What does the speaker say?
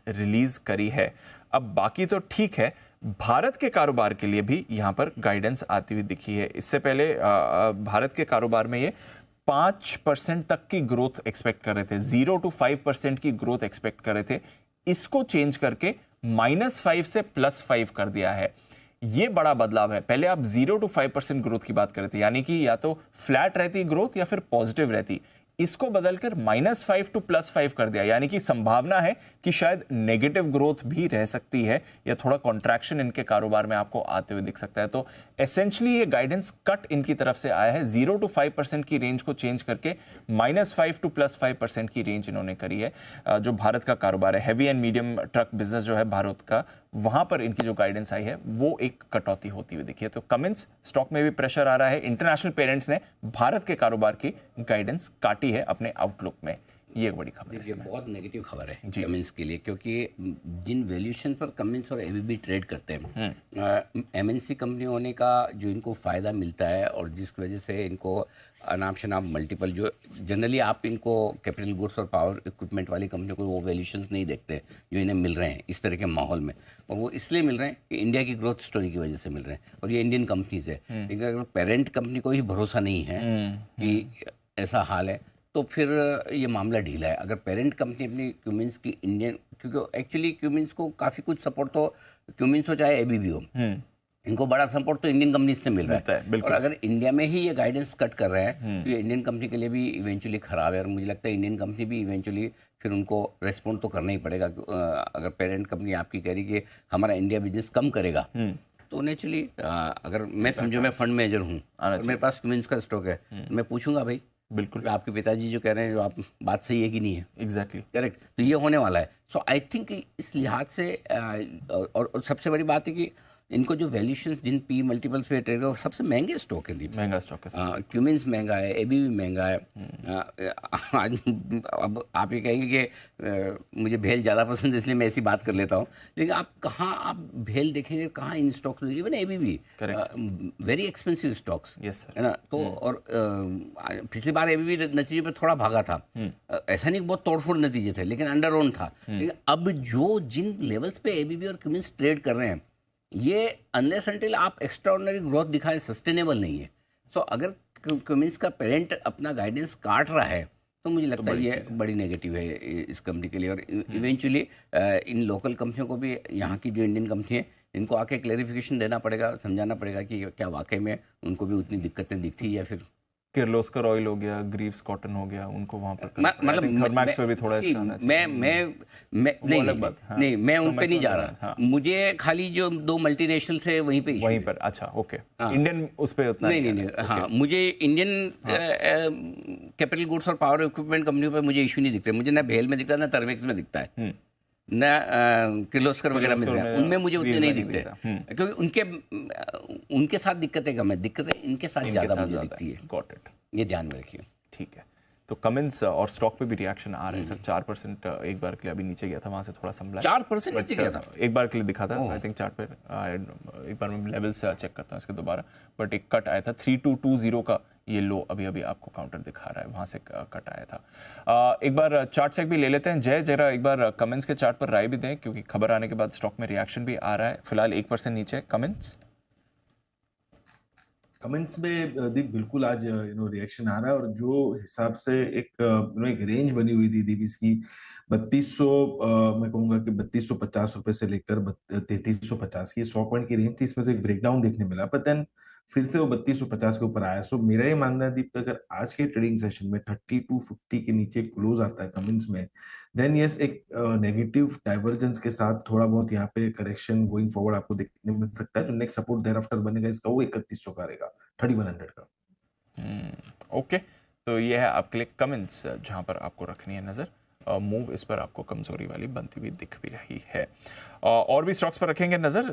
Release करी है। अब बाकी तो ठीक है, भारत के कारोबार के लिए भी यहां पर गाइडेंस आती हुई दिखी है। इससे पहले भारत के कारोबार में ये 5% तक की ग्रोथ एक्सपेक्ट कर रहे थे, 0 to 5% की ग्रोथ एक्सपेक्ट कर रहे थे। इसको चेंज करके -5 से +5 कर दिया है। ये बड़ा बदलाव है। पहले आप 0 to 5% ग्रोथ की बात कर रहे थे, यानी कि या तो फ्लैट रहती ग्रोथ या फिर पॉजिटिव रहती। इसको बदलकर -5 to +5 कर दिया, यानी कि संभावना है कि शायद नेगेटिव ग्रोथ भी रह सकती है या थोड़ा कॉन्ट्रैक्शन इनके कारोबार में आपको आते हुए दिख सकता है। तो एसेंशियली ये गाइडेंस कट इनकी तरफ से आया है। 0 to 5% की रेंज को चेंज करके -5 to +5% की रेंज इन्होंने करी है। जो भारत का कारोबार है, heavy and medium truck business जो है भारत का, वहां पर इनकी जो गाइडेंस आई है वो एक कटौती होती हुई दिखी है। तो कमिंस स्टॉक में भी प्रेशर आ रहा है। इंटरनेशनल पेरेंट्स ने भारत के कारोबार की गाइडेंस काटी है अपने आउटलुक में। ये एक बड़ी खबर है। ये बहुत नेगेटिव खबर है जी। कमिंस के लिए, क्योंकि जिन वैल्यूएशन पर कमिंस और एबीबी ट्रेड करते हैं, एमएनसी कंपनी होने का जो इनको फ़ायदा मिलता है और जिस वजह से इनको अनाप शनाप मल्टीपल, जो जनरली आप इनको कैपिटल गुड्स और पावर इक्विपमेंट वाली कंपनियों को वो वैल्यूएशंस नहीं देखते जो इन्हें मिल रहे हैं इस तरह के माहौल में, और वो इसलिए मिल रहे हैं कि इंडिया की ग्रोथ स्टोरी की वजह से मिल रहे हैं और ये इंडियन कंपनीज है। लेकिन अगर पेरेंट कंपनी को ही भरोसा नहीं है कि ऐसा हाल है तो फिर ये मामला ढीला है। अगर पेरेंट कंपनी अपनी क्यूमिंस की इंडियन, क्योंकि एक्चुअली क्यूमिंस को काफ़ी कुछ सपोर्ट तो क्यूमिंस हो चाहे एबीबी हो, इनको बड़ा सपोर्ट तो इंडियन कंपनी से मिल रहा है। और अगर इंडिया में ही ये गाइडेंस कट कर रहे हैं तो ये इंडियन कंपनी के लिए भी इवेंचुअली खराब है। और मुझे लगता है इंडियन कंपनी भी इवेंचुअली फिर उनको रेस्पॉन्ड तो करना ही पड़ेगा। अगर पेरेंट कंपनी आपकी कह रही कि हमारा इंडिया बिजनेस कम करेगा तो नेचुरली, अगर मैं समझो मैं फंड मैनेजर हूँ और मेरे पास क्यूमिंस का स्टॉक है, मैं पूछूंगा भाई बिल्कुल आपके पिताजी जो कह रहे हैं, जो आप बात सही है कि नहीं है। एग्जैक्टली करेक्ट, तो ये होने वाला है। सो आई थिंक इस लिहाज से और सबसे बड़ी बात है कि इनको जो वैल्यूएशन जिन पी मल्टीपल्स पे ट्रेड कर, सबसे महंगे स्टॉक है दीप। महंगा स्टॉक है। क्यूमिंस महंगा है, एबीबी महंगा है। आज अब आप ये कहेंगे कि मुझे भेल ज़्यादा पसंद है इसलिए मैं ऐसी बात कर लेता हूँ, लेकिन आप कहाँ आप भेल देखेंगे, कहाँ in stocks, even ABB very expensive stocks, yes sir, है ना। तो और पिछली बार एबीबी नतीजे पे थोड़ा भागा था। ऐसा नहीं बहुत तोड़फोड़ नतीजे थे, लेकिन अंडर ओन था। लेकिन अब जो जिन लेवल्स पे एबीबी और क्यूमिंस ट्रेड कर रहे हैं, ये अनलेस अनटिल आप एक्स्ट्राऑर्डिनरी ग्रोथ दिखाएं, सस्टेनेबल नहीं है। सो अगर क्यूमिंस का पेरेंट अपना गाइडेंस काट रहा है तो मुझे लगता है ये बड़ी नेगेटिव है इस कंपनी के लिए। और इवेंचुअली इन लोकल कंपनियों को भी, यहाँ की जो इंडियन कंपनी है, इनको आके क्लेरिफिकेशन देना पड़ेगा, समझाना पड़ेगा कि क्या वाकई में उनको भी उतनी दिक्कतें दिखती है। फिर किर्लोस्कर ऑयल हो गया, ग्रीव्स कॉटन हो गया, उनको वहां पर मतलब थर्मैक्स पे भी थोड़ा इसका आना चाहिए। मैं अलग बात। हाँ, नहीं, मैं उन पे नहीं जा रहा। हाँ। मुझे खाली जो 2 मल्टीनेशनल से वहीं पे वहीं पर, अच्छा ओके, इंडियन उस पे उतना नहीं। हाँ, मुझे इंडियन कैपिटल गुड्स और पावर इक्विपमेंट कंपनियों पे मुझे इशू नहीं दिखते। मुझे ना भेल में दिखता है, ना थर्मेक्स में दिखता है, ना किर्लोस्कर वगैरह में दिखता है। उनमें मुझे उतने नहीं दिखते, क्योंकि उनके साथ दिक्कतें कम है, दिक्कतें इनके साथ ज़्यादा मुझे दिखती है। गॉट इट, ये ध्यान में रखिए। ठीक है। तो कमिंस और स्टॉक पे भी रिएक्शन आ रहे हैं सर। 4% एक बार के लिए अभी नीचे गया था, वहां से थोड़ा संभला 4% नीचे गया था, एक बार के लिए दिखा था। आई थिंक चार्ट पे एक बार मैं लेवल से चेक करता हूँ इसके दोबारा, बट एक कट आया था 3220 का, ये लो अभी अभी आपको काउंटर दिखा रहा है, वहां से कट आया था। एक बार चार्ट चेक भी ले लेते हैं। जय, जरा एक बार कमेंट्स के चार्ट पर राय भी दें, क्योंकि खबर आने के बाद स्टॉक में रिएक्शन भी आ रहा है। फिलहाल 1% नीचे कमेंट्स में दीप बिल्कुल आज रिएक्शन आ रहा है। और जो हिसाब से एक एक रेंज बनी हुई थी दीप इसकी 3200, मैं कहूंगा कि 3250 रुपए से लेकर 3350 की 100 पॉइंट की रेंज थी। इसमें से एक ब्रेकडाउन देखने मिला, पर देन फिर से वो 3250 के ऊपर आया। सो मेरा ये मानना है दीप, अगर आज के ट्रेडिंग सेशन में 3250 के नीचे क्लोज आता है कमेंट्स में, देन यस, एक नेगेटिव डाइवर्जेंस के साथ थोड़ा बहुत यहाँ पे करेक्शन गोइंग फॉरवर्ड आपको देखने मिल सकता है। तो नेक्स्ट सपोर्ट देयर आफ्टर बनेगा इसका वो 3100 का रहेगा, 3100 का। ओके, तो ये है आपके लिए कमेंट्स जहां पर आपको रखनी है नजर। मूव इस पर आपको कमजोरी वाली बनती हुई दिख भी रही है। और भी स्टॉक्स पर रखेंगे नजर।